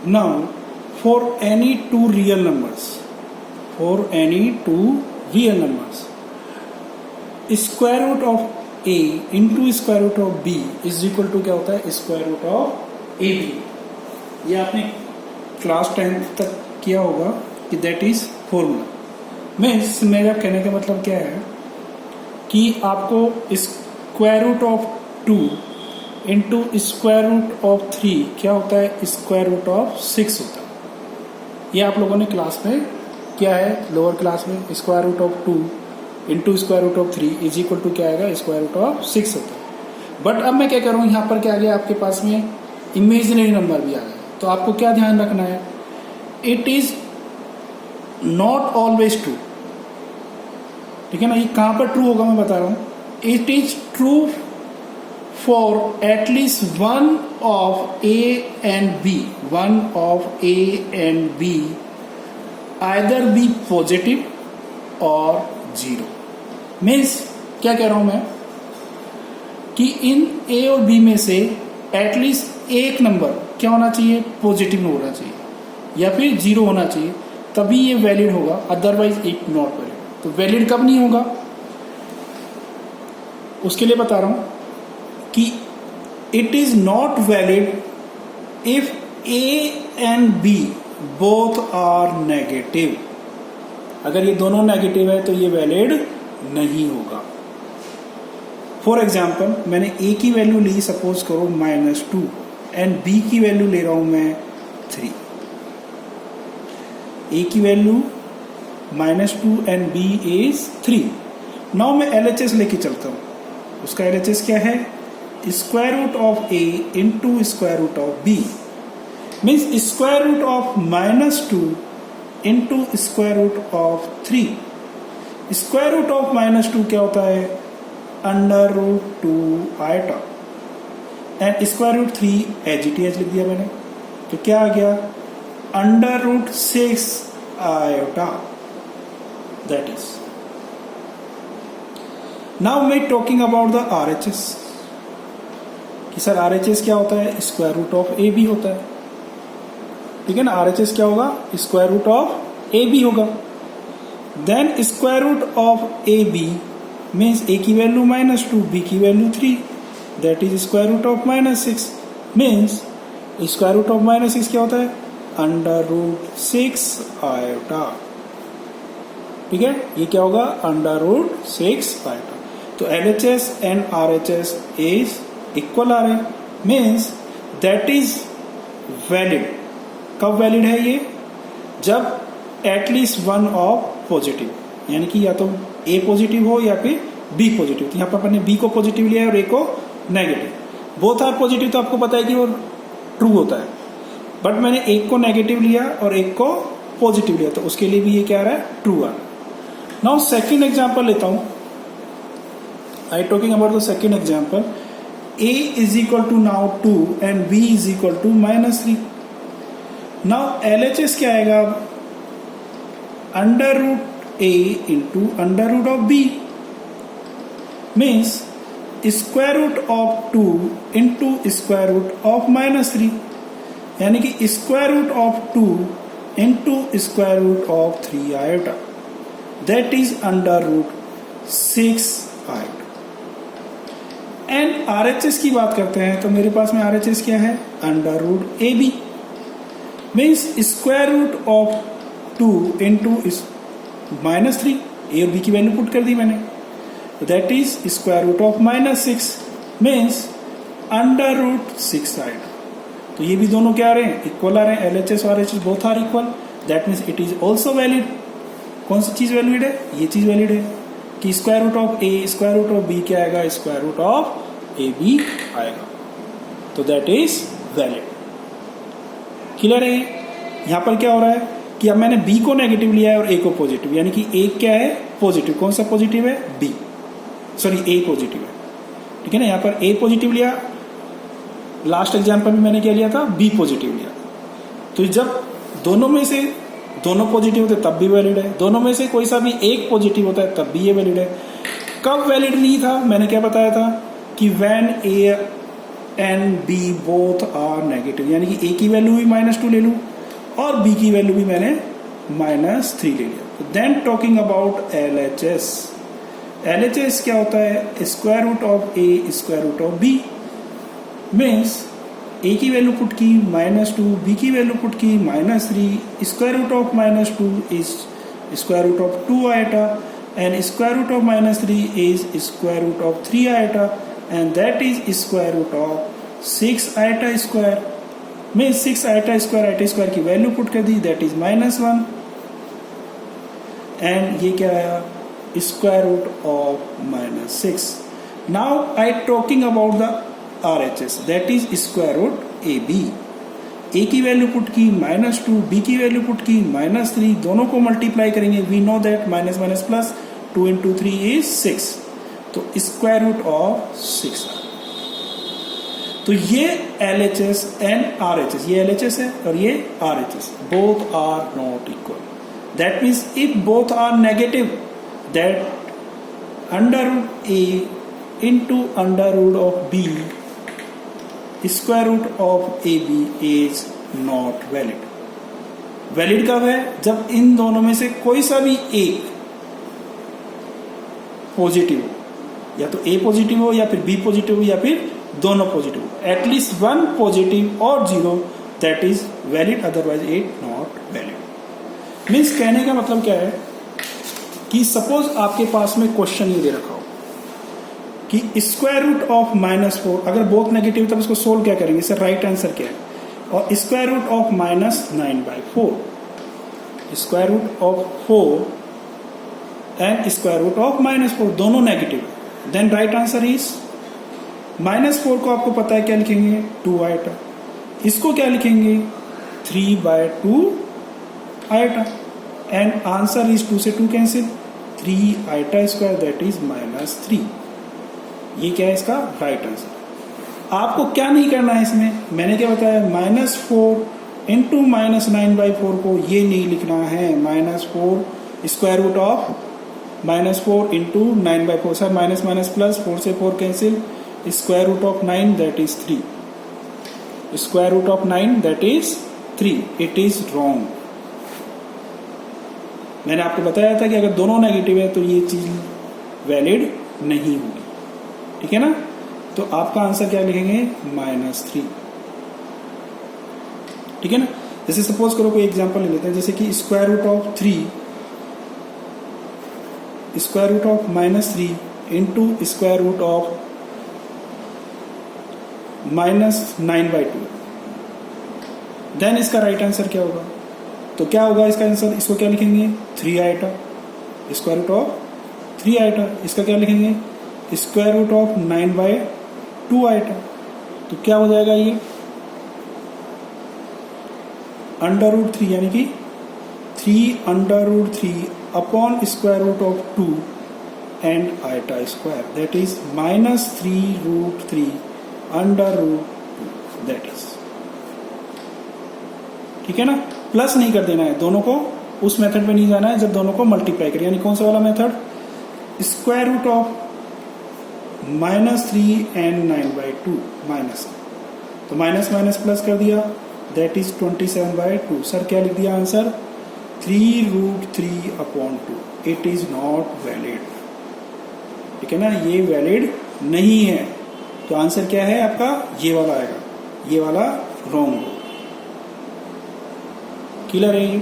Now for any two real numbers, square root of a into square root of b is equal to क्या होता है, square root of ab. ये आपने class 10th तक किया होगा कि दैट इज फॉर्मूला. मेरा कहने का मतलब क्या है कि आपको square root of 2 into square root of 3 क्या होता है, स्क्वायर रूट ऑफ 6 होता है. ये आप लोगों ने क्लास में क्या है, लोअर क्लास में square root of 2 into square root of 3 is equal to क्या आएगा, स्क्वायर रूट ऑफ 6 होता है. बट अब मैं क्या कर रहा हूँ, यहाँ पर क्या आ गया आपके पास में इमेजिनरी नंबर भी आ गया. तो आपको क्या ध्यान रखना है, it is not always true. ठीक है ना, ये कहाँ पर ट्रू होगा मैं बता रहा हूँ. It is true for at least one of A and B, either B positive और जीरो. मीन्स क्या कह रहा हूं मैं कि इन ए और बी में से एटलीस्ट एक नंबर क्या होना चाहिए, पॉजिटिव में होना चाहिए या फिर जीरो होना चाहिए, तभी ये वैलिड होगा. Otherwise it not valid. तो वैलिड कब नहीं होगा, उसके लिए बता रहा हूं कि it is not valid if A and B both are negative. अगर ये दोनों नेगेटिव है तो ये वैलिड नहीं होगा. फॉर एग्जाम्पल मैंने ए की वैल्यू ली, सपोज करो -2 एंड बी की वैल्यू ले रहा हूं मैं 3. ए की value -2 and B is 3. Now मैं LHS लेके चलता हूं. उसका LHS क्या है, square root of A into square root of B. Means square root of -2 into square root of 3. Square root of -2 क्या होता है, √2 iota. And square root 3 as लिख दिया मैंने, तो क्या आ गया, √6 आयोटा. That is. नाउ मैं टॉकिंग अबाउट द RHS कि सर RHS क्या होता है, square root of A B होता है. ठीक है ना, RHS क्या होगा, square root of A B होगा. Then square root of A B means A की वैल्यू -2, बी की value 3, that is square root of -6. Means square root of -6 क्या होता है, √6 आयोटा. ठीक है, ये क्या होगा, √6 आयोटा. तो LHS and RHS is equal आ रहे हैं. Means that is valid. कब वैलिड है ये, जब एटलीस्ट वन ऑफ पॉजिटिव, यानी कि या तो ए पॉजिटिव हो या फिर बी पॉजिटिव. तो यहाँ पर अपने बी को पॉजिटिव लिया है और ए को नेगेटिव. बोथ आर पॉजिटिव तो आपको पता है कि वो ट्रू होता है. बट मैंने एक को नेगेटिव लिया और एक को पॉजिटिव लिया, तो उसके लिए भी ये क्या आ रहा है, ट्रू आ रहा है. नाउ सेकेंड एग्जाम्पल लेता हूं. I talking about the second example. a is equal to now 2 and b is equal to -3. Now LHS क्या आएगा, √a into √ of b means square root of 2 into square root of -3, यानी कि square root of 2 into square root of 3 iota, that is √6 iota. And RHS की बात करते हैं तो मेरे पास में RHS क्या है, √AB means square root of 2 into -3. A और बी की वैल्यू पुट कर दी मैंने, that is square root of -6 means √6 आएगा. तो ये भी दोनों क्या आ रहे हैं, इक्वल आ रहे हैं. LHS और RHS both are equal, that means it is also valid. कौन सी चीज वैलिड है, ये चीज वैलिड है कि square root of A square root of B क्या आएगा, square root of A B आएगा. तो दैट इज वैलिड. क्लियर है. यहां पर क्या हो रहा है कि अब मैंने बी को नेगेटिव लिया है और ए को पॉजिटिव, यानी कि ए क्या है, पॉजिटिव. कौन सा पॉजिटिव है, बी, सॉरी ए पॉजिटिव है. ठीक है ना, यहां पर ए पॉजिटिव लिया, लास्ट एग्जाम्पल में मैंने क्या लिया था, बी पॉजिटिव लिया. तो जब दोनों में से दोनों पॉजिटिव होते तब भी वैलिड है, दोनों में से कोई सा भी एक पॉजिटिव होता है तब भी ये वैलिड है. कब वैलिड नहीं था, मैंने क्या बताया था कि when A and B both are negative, यानी कि ए की वैल्यू भी -2 ले लूं और बी की वैल्यू भी मैंने -3 ले लिया। Then talking about LHS, LHS क्या होता है? Square root of A square root of B, means A की वैल्यू पुट की -2, बी की वैल्यू पुट की -3, square root of -2 is square root of 2 iota and square root of -3 is square root of 3 iota and that is square root of 6 iota square, में 6 iota square की value put कर दी, that is -1 and ये क्या आया? square root of -6. Now I talking about the RHS, that is square root AB. ए की value put की -2, B की value put की -3, दोनों को मल्टीप्लाई करेंगे, we know that minus minus plus 2 into 3 is 6, तो स्क्वायर रूट ऑफ 6। तो ये LHS एंड RHS, ये LHS है और ये RHS, both are not equal, that means if both are negative that under root A into under root of B square root of A B is not valid. Valid कब है? जब इन दोनों में से कोई सा भी एक पॉजिटिव हो, या तो ए पॉजिटिव हो या फिर बी पॉजिटिव हो या फिर दोनों पॉजिटिव हो, एटलीस्ट वन पॉजिटिव और 0, that is valid, otherwise it not valid. Means कहने का मतलब क्या है कि सपोज आपके पास में क्वेश्चन ये दे रखा हो कि स्क्वायर रूट ऑफ -4, अगर बोथ नेगेटिव तब इसको सोल्व क्या करेंगे? सर राइट आंसर क्या है? और square root of -9/4, square root of 4 and square root of -4 दोनों नेगेटिव, देन राइट आंसर इज -4 को आपको पता है क्या लिखेंगे? 2 iota, इसको क्या लिखेंगे? 3/2 iota एंड आंसर इज 2 से 2 cancel, 3 iota square that is -3। ये क्या है इसका राइट आंसर। आपको क्या नहीं करना है इसमें? मैंने क्या बताया? -4 इंटू -9/4 को ये नहीं लिखना है, -4 square root of -4 into 9/4, sir minus minus plus, 4 से 4 cancel, square root of 9 that is 3, square root of 9 that is 3, it is wrong. मैंने आपको बताया था कि अगर दोनों नेगेटिव है तो ये चीज वैलिड नहीं होगी, ठीक है ना? तो आपका आंसर क्या लिखेंगे? -3, ठीक है ना? जैसे सपोज करो कोई एग्जांपल ले लेते हैं, जैसे कि square root of 3 square root of -3 into square root of -9/2, then इसका राइट आंसर क्या होगा? तो क्या होगा इसका आंसर? इसको क्या लिखेंगे? 3 iota, square root of 3 iota, इसका क्या लिखेंगे? स्क्वायर रूट ऑफ 9/2 iota, तो क्या हो जाएगा ये? √3, यानी कि 3√3 upon square root of 2 and iota square, that is -3√3 √2, that is, ठीक है ना? प्लस नहीं कर देना है दोनों को, उस मेथड में नहीं जाना है जब दोनों को मल्टीप्लाई करें, यानी कौन सा वाला method? Square root of -3 and 9/2 minus, तो माइनस माइनस प्लस कर दिया, दैट इज 27/2। सर क्या लिख दिया answer? 3√3/2, it is not valid, ठीक है ना? ये वैलिड नहीं है, तो आंसर क्या है आपका? ये वाला आएगा, ये वाला रॉन्ग हो। क्लियर है ये?